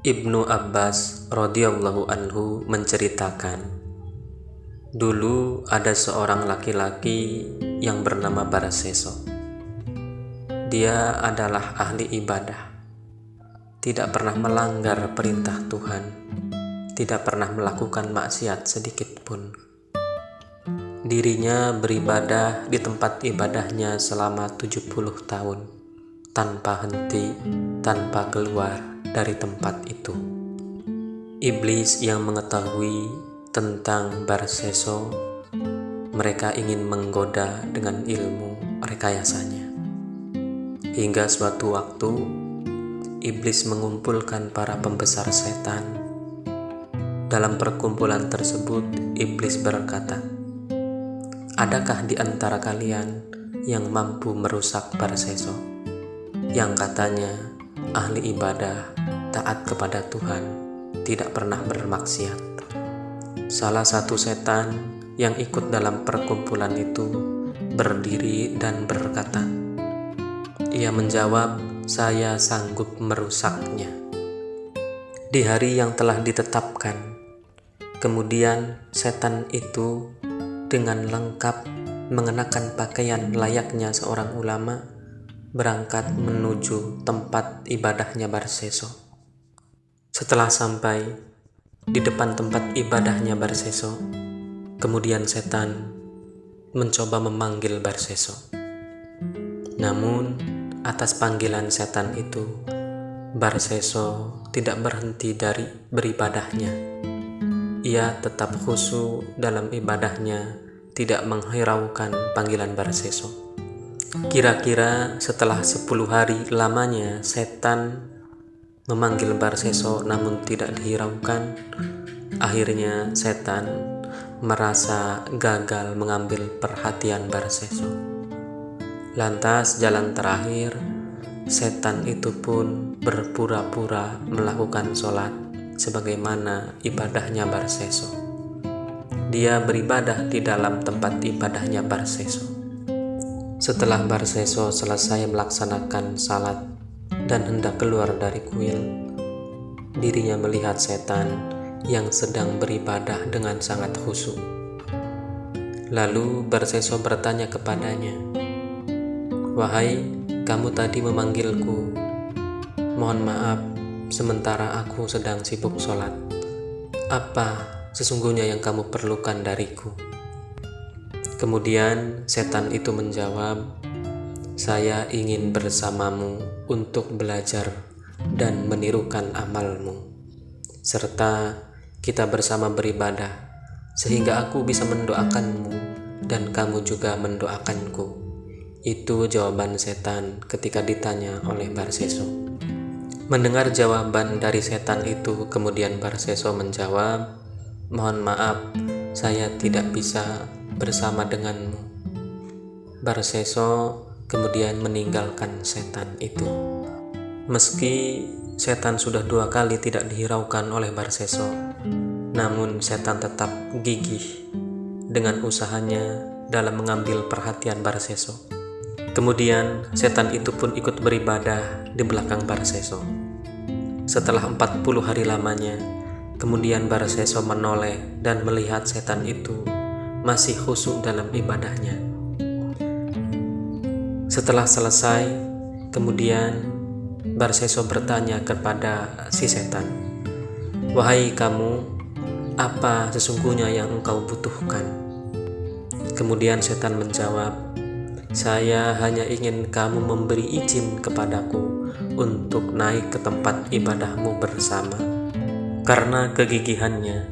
Ibnu Abbas radhiyallahu anhu menceritakan, dulu ada seorang laki-laki yang bernama Barseso. Dia adalah ahli ibadah, tidak pernah melanggar perintah Tuhan, tidak pernah melakukan maksiat sedikit pun. Dirinya beribadah di tempat ibadahnya selama 70 tahun, tanpa henti, tanpa keluar dari tempat itu. Iblis yang mengetahui tentang Barseso, mereka ingin menggoda dengan ilmu rekayasanya. Hingga suatu waktu, iblis mengumpulkan para pembesar setan. Dalam perkumpulan tersebut, iblis berkata, "Adakah di antara kalian yang mampu merusak Barseso, yang katanya ahli ibadah, taat kepada Tuhan, tidak pernah bermaksiat?" Salah satu setan yang ikut dalam perkumpulan itu berdiri dan berkata, ia menjawab, "Saya sanggup merusaknya." Di hari yang telah ditetapkan, kemudian setan itu dengan lengkap mengenakan pakaian layaknya seorang ulama berangkat menuju tempat ibadahnya Barseso. Setelah sampai di depan tempat ibadahnya Barseso, kemudian setan mencoba memanggil Barseso. Namun atas panggilan setan itu, Barseso tidak berhenti dari beribadahnya. Ia tetap khusyuk dalam ibadahnya, tidak menghiraukan panggilan Barseso. Kira-kira setelah 10 hari lamanya setan memanggil Barseso namun tidak dihiraukan, akhirnya setan merasa gagal mengambil perhatian Barseso. Lantas jalan terakhir, setan itu pun berpura-pura melakukan sholat sebagaimana ibadahnya Barseso. Dia beribadah di dalam tempat ibadahnya Barseso. Setelah Barseso selesai melaksanakan salat dan hendak keluar dari kuil, dirinya melihat setan yang sedang beribadah dengan sangat khusyuk. Lalu Barseso bertanya kepadanya, "Wahai, kamu tadi memanggilku. Mohon maaf, sementara aku sedang sibuk sholat. Apa sesungguhnya yang kamu perlukan dariku?" Kemudian setan itu menjawab, "Saya ingin bersamamu untuk belajar dan menirukan amalmu, serta kita bersama beribadah, sehingga aku bisa mendoakanmu dan kamu juga mendoakanku." Itu jawaban setan ketika ditanya oleh Barseso. Mendengar jawaban dari setan itu, kemudian Barseso menjawab, "Mohon maaf, saya tidak bisa bersama denganmu." Barseso kemudian meninggalkan setan itu. Meski setan sudah 2 kali tidak dihiraukan oleh Barseso, namun setan tetap gigih dengan usahanya dalam mengambil perhatian Barseso. Kemudian setan itu pun ikut beribadah di belakang Barseso. Setelah 40 hari lamanya, kemudian Barseso menoleh dan melihat setan itu masih khusyuk dalam ibadahnya. Setelah selesai, kemudian Barseso bertanya kepada si setan, "Wahai kamu, apa sesungguhnya yang engkau butuhkan?" Kemudian setan menjawab, "Saya hanya ingin kamu memberi izin kepadaku untuk naik ke tempat ibadahmu bersama." Karena kegigihannya,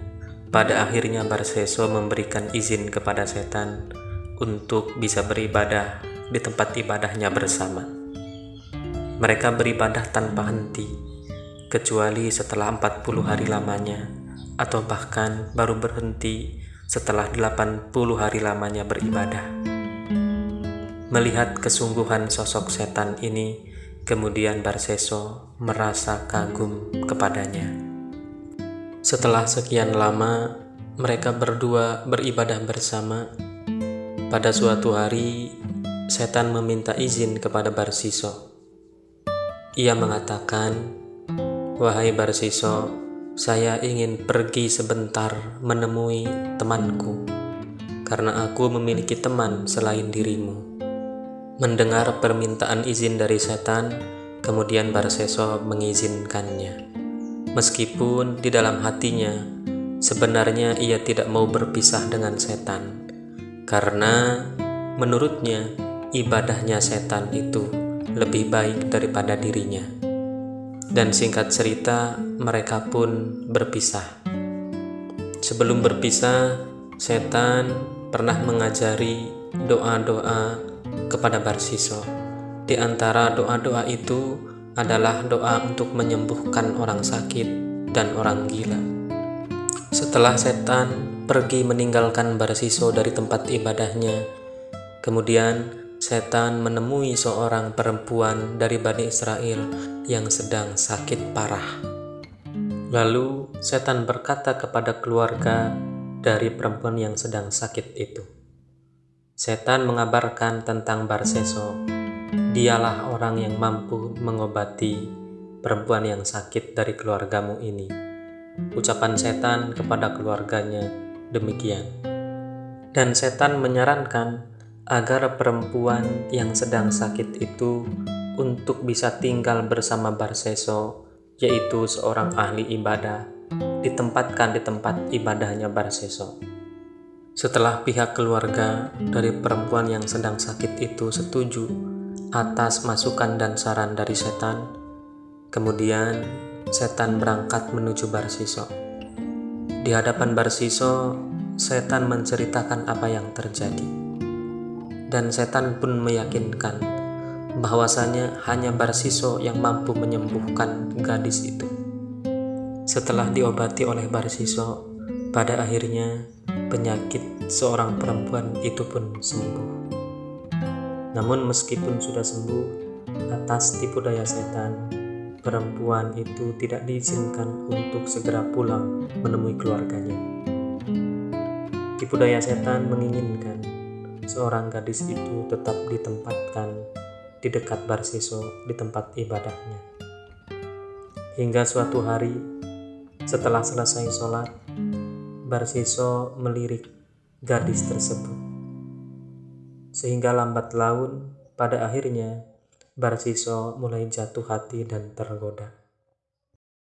pada akhirnya Barseso memberikan izin kepada setan untuk bisa beribadah di tempat ibadahnya bersama. Mereka beribadah tanpa henti, kecuali setelah 40 hari lamanya, atau bahkan baru berhenti setelah 80 hari lamanya beribadah. Melihat kesungguhan sosok setan ini, kemudian Barseso merasa kagum kepadanya. Setelah sekian lama, mereka berdua beribadah bersama. Pada suatu hari, setan meminta izin kepada Barseso. Ia mengatakan, "Wahai Barsiso, saya ingin pergi sebentar menemui temanku, karena aku memiliki teman selain dirimu." Mendengar permintaan izin dari setan, kemudian Barseso mengizinkannya. Meskipun di dalam hatinya, sebenarnya ia tidak mau berpisah dengan setan, karena menurutnya ibadahnya setan itu lebih baik daripada dirinya. Dan singkat cerita, mereka pun berpisah. Sebelum berpisah, setan pernah mengajari doa-doa kepada Barsiso. Di antara doa-doa itu adalah doa untuk menyembuhkan orang sakit dan orang gila. Setelah setan pergi meninggalkan Barsiso dari tempat ibadahnya, kemudian setan menemui seorang perempuan dari Bani Israel yang sedang sakit parah. Lalu setan berkata kepada keluarga dari perempuan yang sedang sakit itu. Setan mengabarkan tentang Barseso. Dialah orang yang mampu mengobati perempuan yang sakit dari keluargamu ini. Ucapan setan kepada keluarganya demikian. Dan setan menyarankan agar perempuan yang sedang sakit itu untuk bisa tinggal bersama Barseso, yaitu seorang ahli ibadah, ditempatkan di tempat ibadahnya Barseso. Setelah pihak keluarga dari perempuan yang sedang sakit itu setuju atas masukan dan saran dari setan, kemudian setan berangkat menuju Barsiso. Di hadapan Barsiso, setan menceritakan apa yang terjadi. Dan setan pun meyakinkan bahwasanya hanya Barsiso yang mampu menyembuhkan gadis itu. Setelah diobati oleh Barsiso, pada akhirnya penyakit seorang perempuan itu pun sembuh. Namun meskipun sudah sembuh, atas tipu daya setan, perempuan itu tidak diizinkan untuk segera pulang menemui keluarganya. Tipu daya setan menginginkan seorang gadis itu tetap ditempatkan di dekat Barsiso di tempat ibadahnya. Hingga suatu hari, setelah selesai sholat, Barsiso melirik gadis tersebut. Sehingga lambat laun, pada akhirnya Barsiso mulai jatuh hati dan tergoda.